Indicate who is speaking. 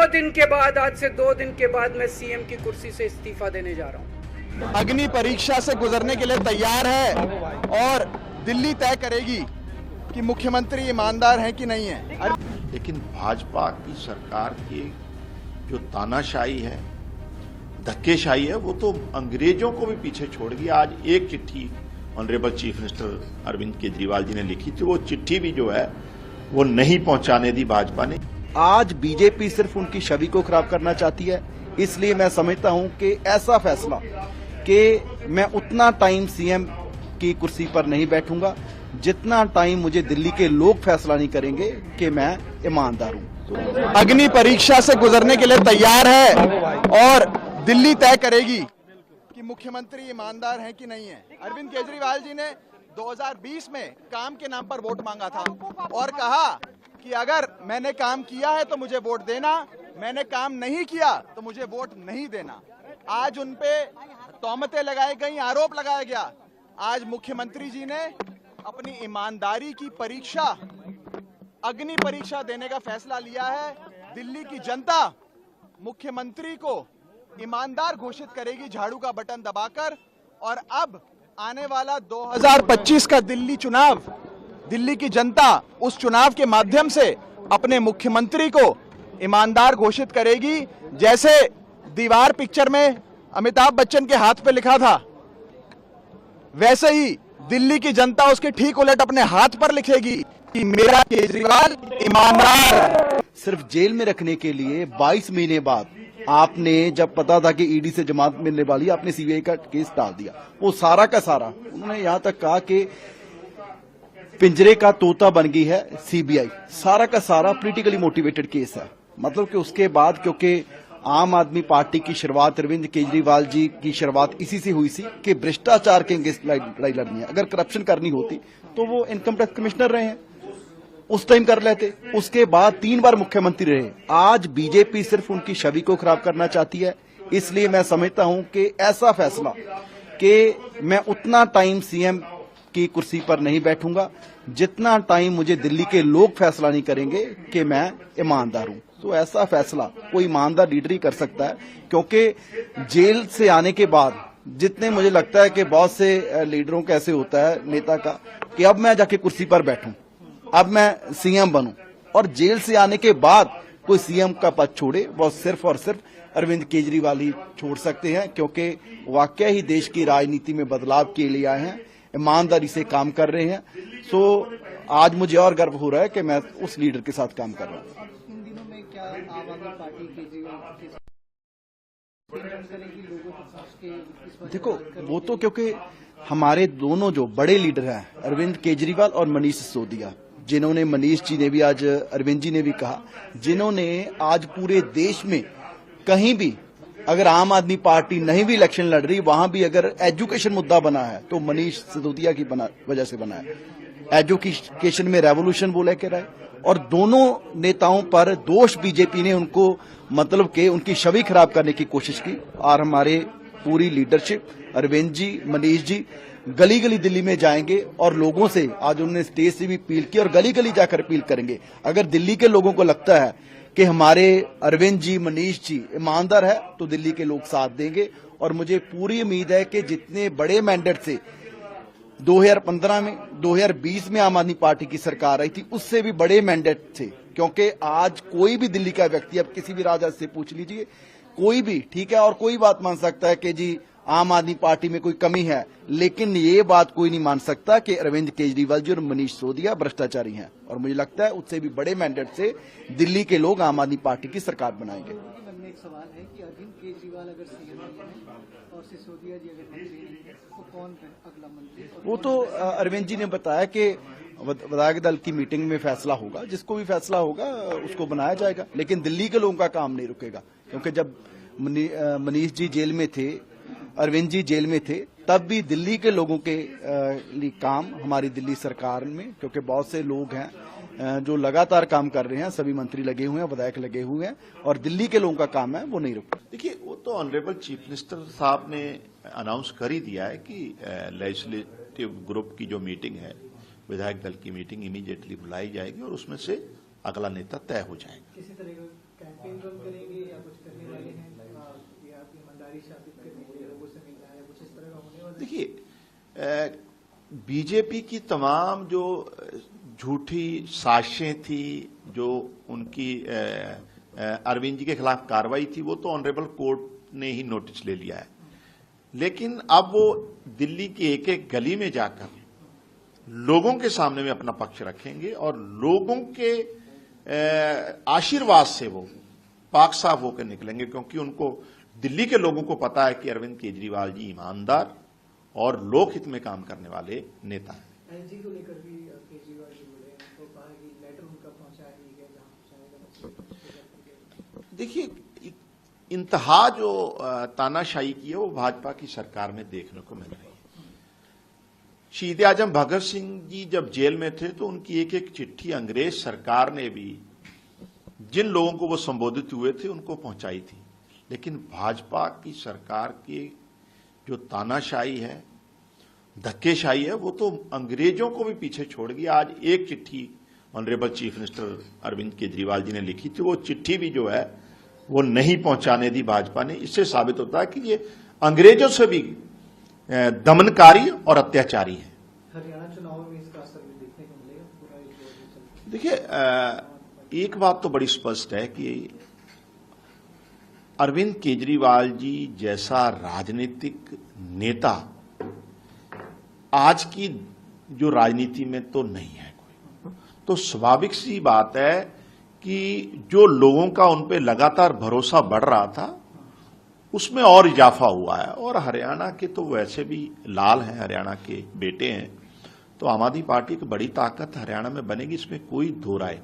Speaker 1: दिन के बाद, आज से 2 दिन के बाद मैं सीएम की कुर्सी से इस्तीफा देने जा रहा हूं।
Speaker 2: अग्नि परीक्षा से गुजरने के लिए तैयार है और दिल्ली तय करेगी कि मुख्यमंत्री ईमानदार हैं कि नहीं है।
Speaker 3: लेकिन भाजपा की सरकार की जो तानाशाही है, धक्केशाही है, वो तो अंग्रेजों को भी पीछे छोड़ गई। आज एक चिट्ठी honourable chief minister Arvind Kejriwal ji ने लिखी थी, वो चिट्ठी भी जो है वो नहीं पहुंचाने दी भाजपा ने।
Speaker 4: आज बीजेपी सिर्फ उनकी छवि को खराब करना चाहती है, इसलिए मैं समझता हूं कि ऐसा फैसला कि मैं उतना टाइम सीएम की कुर्सी पर नहीं बैठूंगा जितना टाइम मुझे दिल्ली के लोग फैसला नहीं करेंगे कि मैं ईमानदार हूं।
Speaker 2: अग्नि परीक्षा से गुजरने के लिए तैयार है और दिल्ली तय करेगी कि मुख्यमंत्री ईमानदार हैं कि नहीं है। अरविंद केजरीवाल जी ने 2020 में काम के नाम पर वोट मांगा था और कहा कि अगर मैंने काम किया है तो मुझे वोट देना, मैंने काम नहीं किया तो मुझे वोट नहीं देना। आज उनपे तोहमतें लगाई गई, आरोप लगाया गया। आज मुख्यमंत्री जी ने अपनी ईमानदारी की परीक्षा, अग्नि परीक्षा देने का फैसला लिया है। दिल्ली की जनता मुख्यमंत्री को ईमानदार घोषित करेगी झाड़ू का बटन दबाकर। और अब आने वाला 2025 का दिल्ली चुनाव, दिल्ली की जनता उस चुनाव के माध्यम से अपने मुख्यमंत्री को ईमानदार घोषित करेगी। जैसे दीवार पिक्चर में अमिताभ बच्चन के हाथ पे लिखा था, वैसे ही दिल्ली की जनता उसके ठीक उलट अपने हाथ पर लिखेगी कि मेरा केजरीवाल ईमानदार है।
Speaker 4: सिर्फ जेल में रखने के लिए 22 महीने बाद आपने, जब पता था कि ईडी से जमानत मिलने वाली, आपने सीबीआई का केस डाल दिया। वो सारा का सारा, उन्होंने यहां तक कहा कि पिंजरे का तोता बन गई है सीबीआई। सारा का सारा पॉलिटिकली मोटिवेटेड केस है। मतलब कि उसके बाद, क्योंकि आम आदमी पार्टी की शुरुआत, अरविंद केजरीवाल जी की शुरुआत इसी से हुई थी कि भ्रष्टाचार के अगेंस्ट लड़ाई लड़नी है। अगर करप्शन करनी होती तो वो इनकम टैक्स कमिश्नर रहे हैं, उस टाइम कर लेते। उसके बाद 3 बार मुख्यमंत्री रहे। आज बीजेपी सिर्फ उनकी छवि को खराब करना चाहती है, इसलिए मैं समझता हूं कि ऐसा फैसला कि मैं उतना टाइम सीएम की कुर्सी पर नहीं बैठूंगा जितना टाइम मुझे दिल्ली के लोग फैसला नहीं करेंगे कि मैं ईमानदार हूं। तो ऐसा फैसला कोई ईमानदार लीडर ही कर सकता है, क्योंकि जेल से आने के बाद जितने, मुझे लगता है कि बहुत से लीडरों का ऐसे होता है, नेता का, कि अब मैं जाके कुर्सी पर बैठूं, अब मैं सीएम बनूं, और जेल से आने के बाद कोई सीएम का पद छोड़े, वो सिर्फ और सिर्फ अरविंद केजरीवाल ही छोड़ सकते हैं, क्योंकि वाकई ही देश की राजनीति में बदलाव के लिए आए हैं, ईमानदारी से काम कर रहे हैं। सो आज मुझे और गर्व हो रहा है कि मैं उस लीडर के साथ काम कर रहा हूं।
Speaker 5: इन दिनों में क्या आम आदमी पार्टी केजरीवाल
Speaker 4: देखो, वो तो क्योंकि हमारे दोनों जो बड़े लीडर हैं, अरविंद केजरीवाल और मनीष सिसोदिया, जिन्होंने, मनीष जी ने भी आज, अरविंद जी ने भी कहा, जिन्होंने आज पूरे देश में कहीं भी अगर आम आदमी पार्टी नहीं भी इलेक्शन लड़ रही, वहां भी अगर एजुकेशन मुद्दा बना है तो मनीष सिसोदिया की वजह से बना है। एजुकेशन में रेवोल्यूशन वो लेकर आए, और दोनों नेताओं पर दोष बीजेपी ने उनको, मतलब कि उनकी छवि खराब करने की कोशिश की। और हमारे पूरी लीडरशिप, अरविंद जी, मनीष जी, गली गली दिल्ली में जाएंगे और लोगों से, आज उन्होंने स्टेज से भी अपील की और गली गली जाकर अपील करेंगे। अगर दिल्ली के लोगों को लगता है कि हमारे अरविंद जी, मनीष जी ईमानदार है, तो दिल्ली के लोग साथ देंगे। और मुझे पूरी उम्मीद है कि जितने बड़े मैंडेट से 2015 में, 2020 में आम आदमी पार्टी की सरकार आई थी, उससे भी बड़े मैंडेट थे। क्योंकि आज कोई भी दिल्ली का व्यक्ति, अब किसी भी राजा से पूछ लीजिए, कोई भी, ठीक है, और कोई बात मान सकता है कि जी आम आदमी पार्टी में कोई कमी है, लेकिन ये बात कोई नहीं मान सकता कि अरविंद केजरीवाल जी और मनीष सिसोदिया भ्रष्टाचारी हैं। और मुझे लगता है उससे भी बड़े मैंडेट से दिल्ली के लोग आम आदमी पार्टी की सरकार बनाएंगे।
Speaker 5: मन में एक सवाल है कि अरविंद केजरीवाल अगर सीएम है और सिसोदिया जी अगर मंत्री नहीं है, तो कौन है अगला मंत्री?
Speaker 4: वो तो अरविंद जी ने बताया कि विधायक दल की मीटिंग में फैसला होगा, जिसको भी फैसला होगा उसको बनाया जाएगा। लेकिन दिल्ली के लोगों का काम नहीं रुकेगा, क्योंकि जब मनीष जी जेल में थे, अरविंद जी जेल में थे, तब भी दिल्ली के लोगों के लिए काम हमारी दिल्ली सरकार में, क्योंकि बहुत से लोग हैं जो लगातार काम कर रहे हैं, सभी मंत्री लगे हुए हैं, विधायक लगे हुए हैं, और दिल्ली के लोगों का काम है वो नहीं रुकता।
Speaker 3: देखिए, वो तो ऑनरेबल चीफ मिनिस्टर साहब ने अनाउंस कर ही दिया है कि लेजिस्लेटिव ग्रुप की जो मीटिंग है, विधायक दल की मीटिंग इमीडिएटली बुलाई जाएगी और उसमें से अगला नेता तय हो जाएगा।
Speaker 5: किसी तरह कैंपेन रन करेंगे या कुछ करने वाले हैं या आप ईमानदारी साबित करने के लिए लोगों से मिलना है, कुछ इस तरह का होने वाला है?
Speaker 3: देखिए, बीजेपी की तमाम जो झूठी साजिशें थी, जो उनकी अरविंद जी के खिलाफ कार्रवाई थी, वो तो ऑनरेबल कोर्ट ने ही नोटिस ले लिया है। लेकिन अब वो दिल्ली की एक एक गली में जाकर लोगों के सामने में अपना पक्ष रखेंगे और लोगों के आशीर्वाद से वो पाक साफ होकर निकलेंगे, क्योंकि उनको दिल्ली के लोगों को पता है कि अरविंद केजरीवाल जी ईमानदार और लोकहित में काम करने वाले नेता हैं।
Speaker 5: एलजी को लेकर भी केजरीवाल जी बोले, उनको कहा कि लेटर उनका पहुंचाया नहीं गया जहां पहुंचाएगा।
Speaker 3: देखिए, इंतहा जो तानाशाही की है वो भाजपा की सरकार में देखने को मिल रही है। शहीद आजम भगत सिंह जी जब जेल में थे तो उनकी एक एक चिट्ठी अंग्रेज सरकार ने भी जिन लोगों को वो संबोधित हुए थे उनको पहुंचाई थी। लेकिन भाजपा की सरकार की जो तानाशाही है, धक्केशाही है, वो तो अंग्रेजों को भी पीछे छोड़ गई। आज एक चिट्ठी honourable chief minister Arvind Kejriwal ji ने लिखी थी, वो चिट्ठी भी जो है वो नहीं पहुंचाने दी भाजपा ने। इससे साबित होता है कि ये अंग्रेजों से भी दमनकारी और अत्याचारी है।
Speaker 5: हरियाणा चुनाव में इसका असर भी देखने को मिलेगा पूरा एक दौर में चलते।
Speaker 3: देखिए, एक बात तो बड़ी स्पष्ट है कि अरविंद केजरीवाल जी जैसा राजनीतिक नेता आज की जो राजनीति में तो नहीं है कोई। तो स्वाभाविक सी बात है कि जो लोगों का उन पे लगातार भरोसा बढ़ रहा था उसमें और इजाफा हुआ है। और हरियाणा के तो वैसे भी लाल हैं, हरियाणा के बेटे हैं, तो आम आदमी पार्टी की बड़ी ताकत हरियाणा में बनेगी, इसमें कोई दो राय